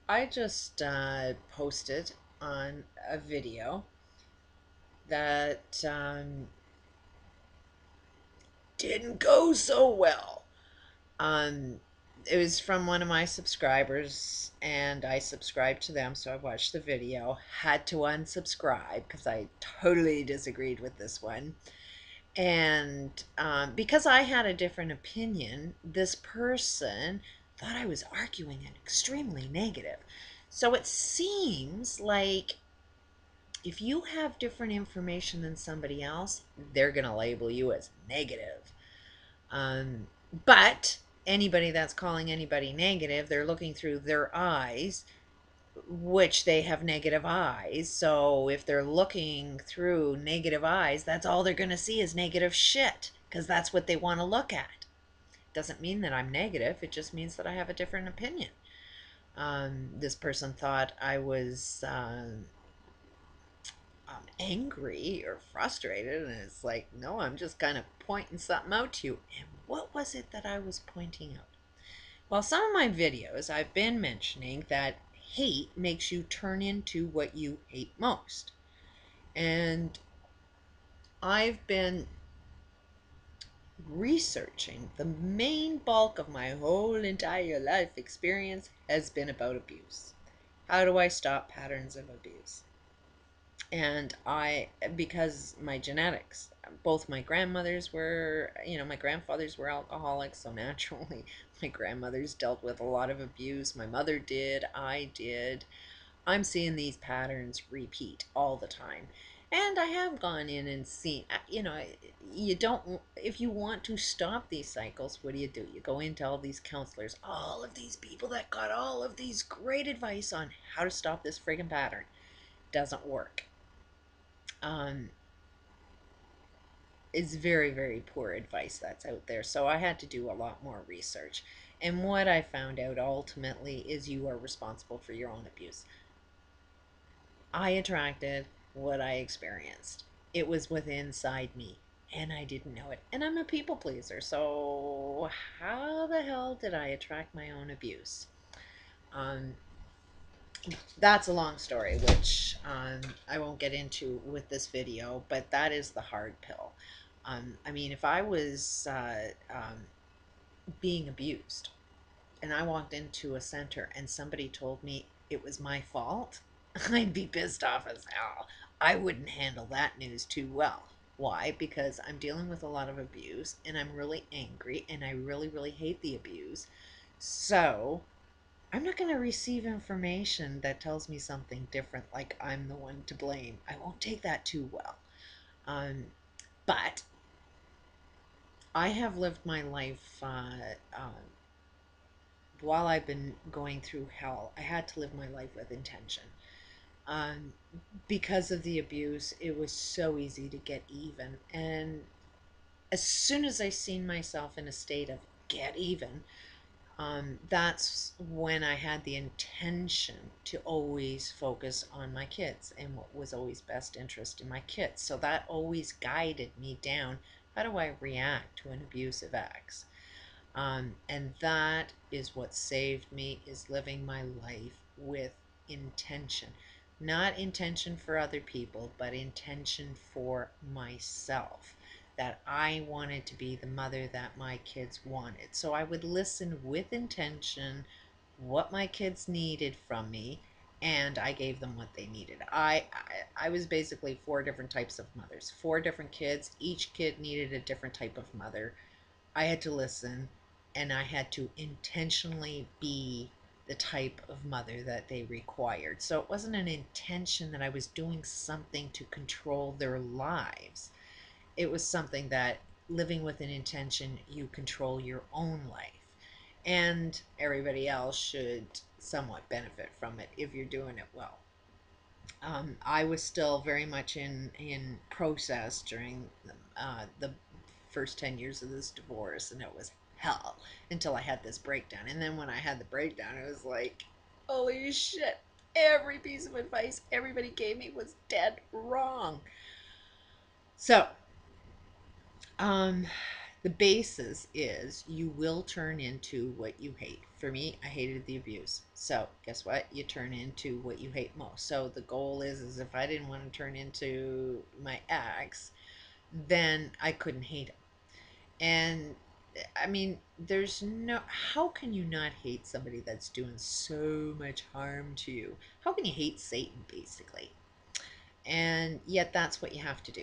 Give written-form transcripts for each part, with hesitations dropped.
I just posted on a video that didn't go so well. Um, it was from one of my subscribers, and I subscribed to them, so I watched the video. Had to unsubscribe because I totally disagreed with this one. And because I had a different opinion, this person thought I was arguing an extremely negative. So it seems like if you have different information than somebody else, they're going to label you as negative. But anybody that's calling anybody negative, they're looking through their eyes, which they have negative eyes. So if they're looking through negative eyes, that's all they're going to see is negative shit because that's what they want to look at. Doesn't mean that I'm negative, it just means that I have a different opinion. This person thought I was angry or frustrated, and it's like, no, I'm just kind of pointing something out to you. And what was it that I was pointing out? Well, some of my videos I've been mentioning that hate makes you turn into what you hate most. And I've been researching. The main bulk of my whole entire life experience has been about abuse. How do I stop patterns of abuse? And because my genetics, both my grandmothers were, my grandfathers were alcoholics, so naturally my grandmothers dealt with a lot of abuse. My mother did, I did. I'm seeing these patterns repeat all the time. And I have gone in and seen, you don't, if you want to stop these cycles, what do? You go into all these counselors, all of these people that got all of these great advice on how to stop this friggin' pattern. Doesn't work. Um, is very, very poor advice that's out there. So I had to do a lot more research. And what I found out ultimately is you are responsible for your own abuse. I attracted what I experienced. It was within inside me, and I didn't know it. And I'm a people pleaser, so how the hell did I attract my own abuse? Um, that's a long story, which I won't get into with this video, but that is the hard pill. I mean, if I was being abused and I walked into a center and somebody told me it was my fault, I'd be pissed off as hell. I wouldn't handle that news too well. Why? Because I'm dealing with a lot of abuse and I'm really angry and I really, really hate the abuse. So I'm not going to receive information that tells me something different, like I'm the one to blame. I won't take that too well. Um, but I have lived my life while I've been going through hell. I had to live my life with intention. Um, because of the abuse, it was so easy to get even. And as soon as I seen myself in a state of get even, that's when I had the intention to always focus on my kids and what was always best interest in my kids. So that always guided me down. How do I react to an abusive ex? And that is what saved me, is living my life with intention. Not intention for other people, but intention for myself. That I wanted to be the mother that my kids wanted. So I would listen with intention what my kids needed from me, and I gave them what they needed. I was basically four different types of mothers, four different kids. Each kid needed a different type of mother. I had to listen, and I had to intentionally be the type of mother that they required. So it wasn't an intention that I was doing something to control their lives. It was something that, living with an intention, you control your own life. And everybody else should somewhat benefit from it if you're doing it well. I was still very much in process during the first 10 years of this divorce, and it was hell until I had this breakdown. And then when I had the breakdown, it was like, holy shit, every piece of advice everybody gave me was dead wrong. So, um, the basis is you will turn into what you hate. For me, I hated the abuse. So guess what? You turn into what you hate most. So the goal is if I didn't want to turn into my ex, then I couldn't hate him. And I mean, there's no, how can you not hate somebody that's doing so much harm to you? How can you hate Satan, basically? And yet, that's what you have to do.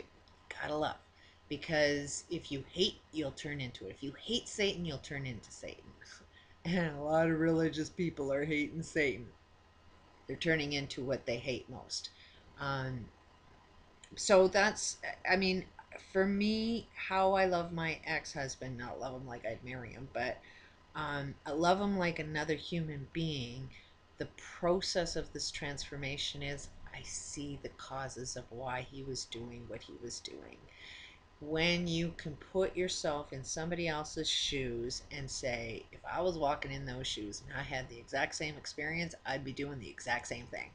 Gotta love. Because if you hate, you'll turn into it. If you hate Satan, you'll turn into Satan. And a lot of religious people are hating Satan. They're turning into what they hate most. Um, so that's, I mean, for me, how I love my ex-husband, not love him like I'd marry him, but I love him like another human being. The process of this transformation is I see the causes of why he was doing what he was doing. When you can put yourself in somebody else's shoes and say, if I was walking in those shoes and I had the exact same experience, I'd be doing the exact same thing.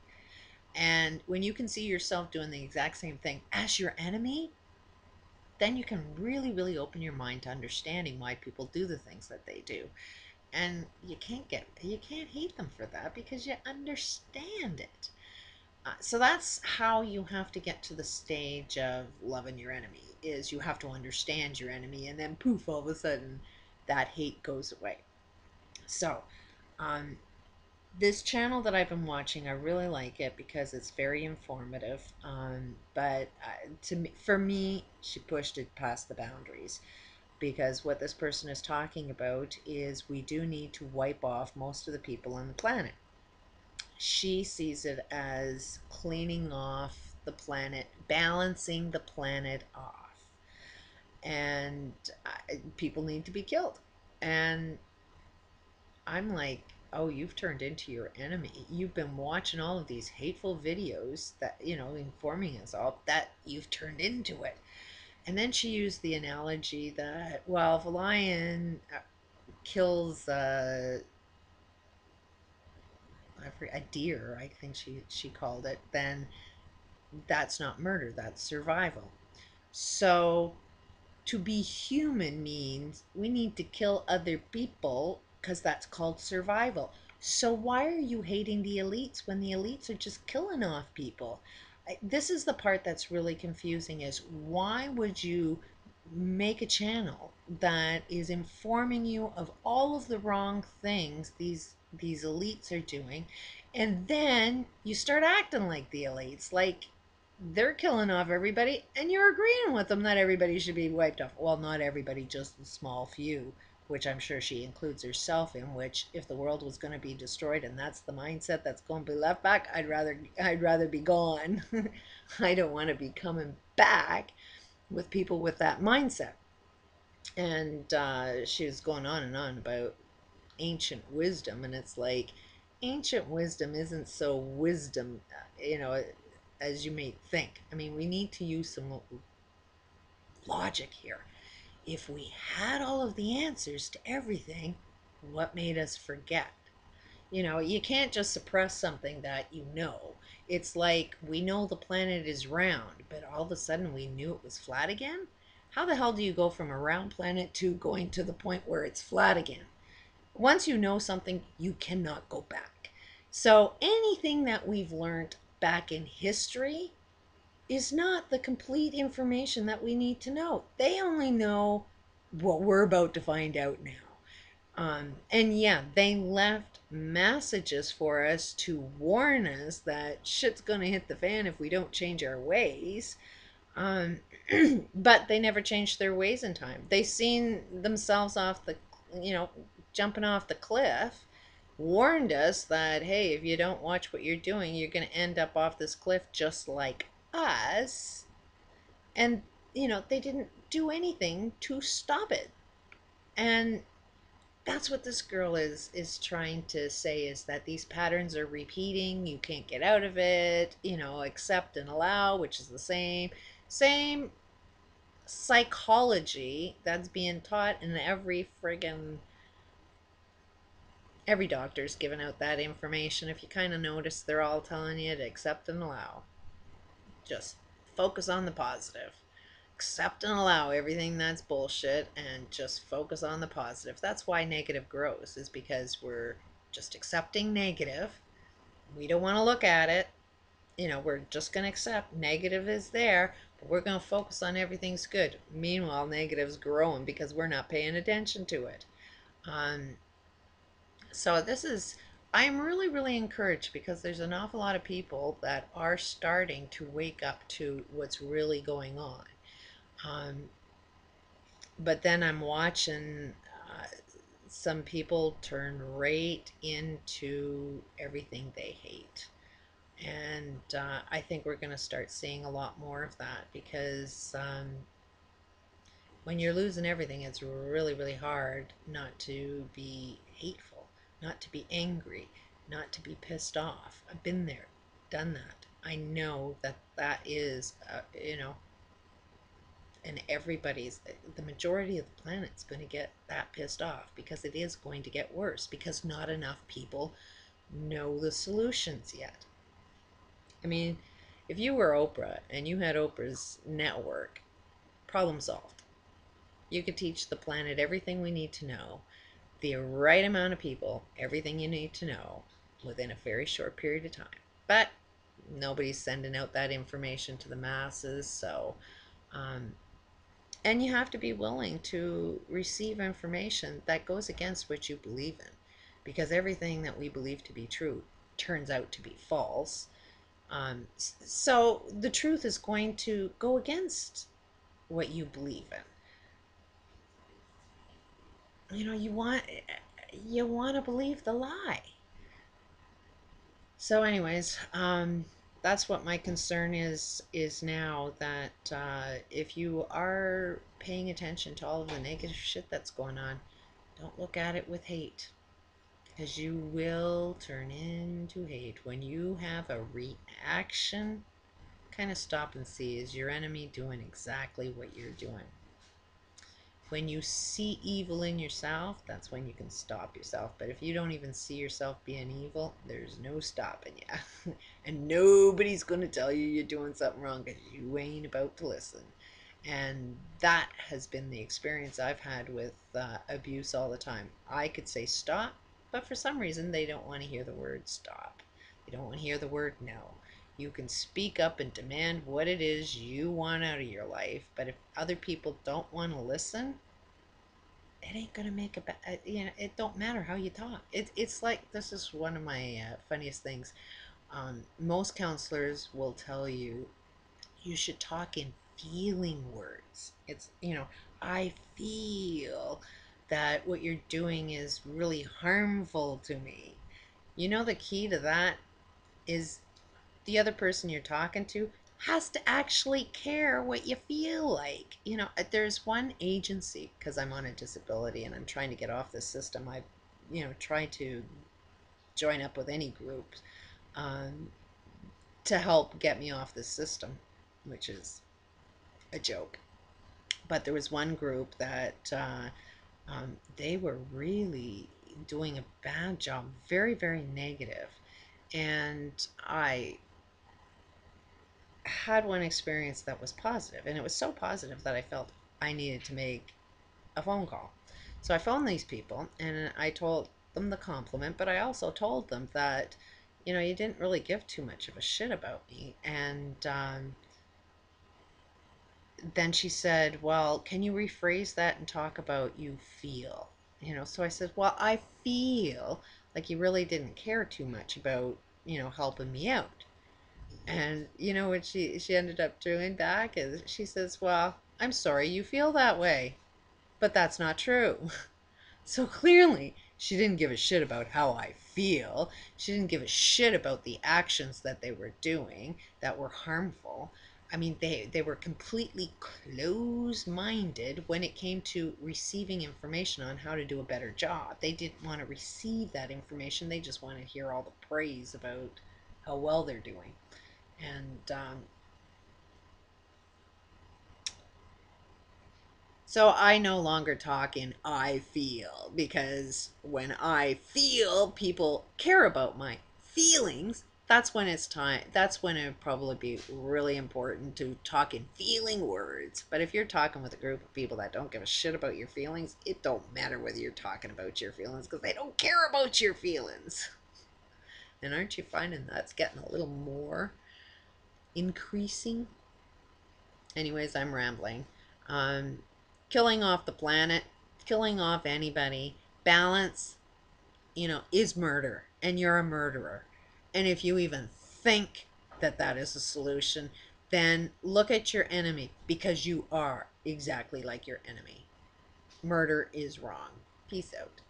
And when you can see yourself doing the exact same thing as your enemy, then you can really, really open your mind to understanding why people do the things that they do. And you can't hate them for that because you understand it. So that's how you have to get to the stage of loving your enemy, is you have to understand your enemy, and then poof, all of a sudden that hate goes away. So um, this channel that I've been watching, I really like it because it's very informative. But to me, for me, she pushed it past the boundaries, because what this person is talking about is we do need to wipe off most of the people on the planet. She sees it as cleaning off the planet, balancing the planet off, and people need to be killed. And I'm like, oh, you've turned into your enemy. You've been watching all of these hateful videos that, informing us all that you've turned into it. And then she used the analogy that, well, if a lion kills a deer, I think she called it, then that's not murder, that's survival. So to be human means we need to kill other people because that's called survival. So why are you hating the elites when the elites are just killing off people? This is the part that's really confusing, is why would you make a channel that is informing you of all of the wrong things these elites are doing, and then you start acting like the elites, like they're killing off everybody, and you're agreeing with them that everybody should be wiped off. Well, not everybody, just a small few, which I'm sure she includes herself in. Which, if the world was going to be destroyed, and that's the mindset that's going to be left back, I'd rather be gone. I don't want to be coming back with people with that mindset. And she was going on and on about ancient wisdom, and it's like ancient wisdom isn't so wisdom, as you may think. I mean, we need to use some logic here. If we had all of the answers to everything, what made us forget? You can't just suppress something that you know. It's like we know the planet is round, but all of a sudden we knew it was flat again. How the hell do you go from a round planet to going to the point where it's flat again? Once you know something, you cannot go back. So anything that we've learned back in history is not the complete information that we need to know. They only know what we're about to find out now. And yeah, they left messages for us to warn us that shit's gonna hit the fan if we don't change our ways. Um, but they never changed their ways in time. They seen themselves off the, you know, jumping off the cliff, warned us that, hey, if you don't watch what you're doing, you're going to end up off this cliff just like us. And, they didn't do anything to stop it. And that's what this girl is trying to say, is that these patterns are repeating. You can't get out of it, accept and allow, which is the same psychology that's being taught in every doctor's giving out that information. If you kind of notice, they're all telling you to accept and allow. Just focus on the positive. accept and allow everything that's bullshit and just focus on the positive. That's why negative grows, is because we're just accepting negative. We don't want to look at it. We're just going to accept negative is there, but we're going to focus on everything's good. Meanwhile, negative's growing because we're not paying attention to it. Um, so I'm really, really encouraged because there's an awful lot of people that are starting to wake up to what's really going on. Um, but then I'm watching some people turn right into everything they hate. And I think we're going to start seeing a lot more of that because when you're losing everything, it's really, really hard not to be hateful, not to be angry, not to be pissed off. I've been there, done that. I know that that is, and the majority of the planet's going to get that pissed off because it is going to get worse because not enough people know the solutions yet. I mean, if you were Oprah and you had Oprah's network, problem solved. You could teach the planet everything we need to know, the right amount of people, everything you need to know within a very short period of time. But nobody's sending out that information to the masses, so and you have to be willing to receive information that goes against what you believe in, because everything that we believe to be true turns out to be false. So the truth is going to go against what you believe in. You want to believe the lie. So, anyways, that's what my concern is now, that if you are paying attention to all of the negative shit that's going on, don't look at it with hate, because you will turn into hate. When you have a reaction, kind of stop and see, is your enemy doing exactly what you're doing? When you see evil in yourself, that's when you can stop yourself. But if you don't even see yourself being evil, there's no stopping you. And nobody's going to tell you you're doing something wrong because you ain't about to listen. And that has been the experience I've had with abuse all the time. I could say stop, but for some reason they don't want to hear the word stop. They don't want to hear the word no. You can speak up and demand what it is you want out of your life, but if other people don't want to listen, it ain't gonna make it don't matter how you talk. It's like, this is one of my funniest things. Most counselors will tell you you should talk in feeling words. It's, I feel that what you're doing is really harmful to me. The key to that is the other person you're talking to has to actually care what you feel like. There's one agency, because I'm on a disability and I'm trying to get off this system. I, try to join up with any group um, to help get me off this system, which is a joke. But there was one group that they were really doing a bad job, very, very negative. And I had one experience that was positive, and it was so positive that I felt I needed to make a phone call. So I phoned these people and I told them the compliment, but I also told them that, you didn't really give too much of a shit about me. And then she said, well, can you rephrase that and talk about you feel? So I said, well, I feel like you really didn't care too much about, helping me out. And what she ended up doing back is she says, well, I'm sorry you feel that way, but that's not true. So clearly she didn't give a shit about how I feel. She didn't give a shit about the actions that they were doing that were harmful. I mean, they were completely closed-minded when it came to receiving information on how to do a better job. They didn't want to receive that information. They just wanted to hear all the praise about how well they're doing. And so I no longer talk in I feel, because when I feel, people care about my feelings, that's when it's time. That's when it would probably be really important to talk in feeling words. But if you're talking with a group of people that don't give a shit about your feelings, it don't matter whether you're talking about your feelings because they don't care about your feelings. And aren't you finding that's getting a little more increasing? Anyways, I'm rambling. Um, Killing off the planet, killing off anybody, balance, is murder, and you're a murderer. And if you even think that that is a solution, then look at your enemy because you are exactly like your enemy. Murder is wrong. Peace out.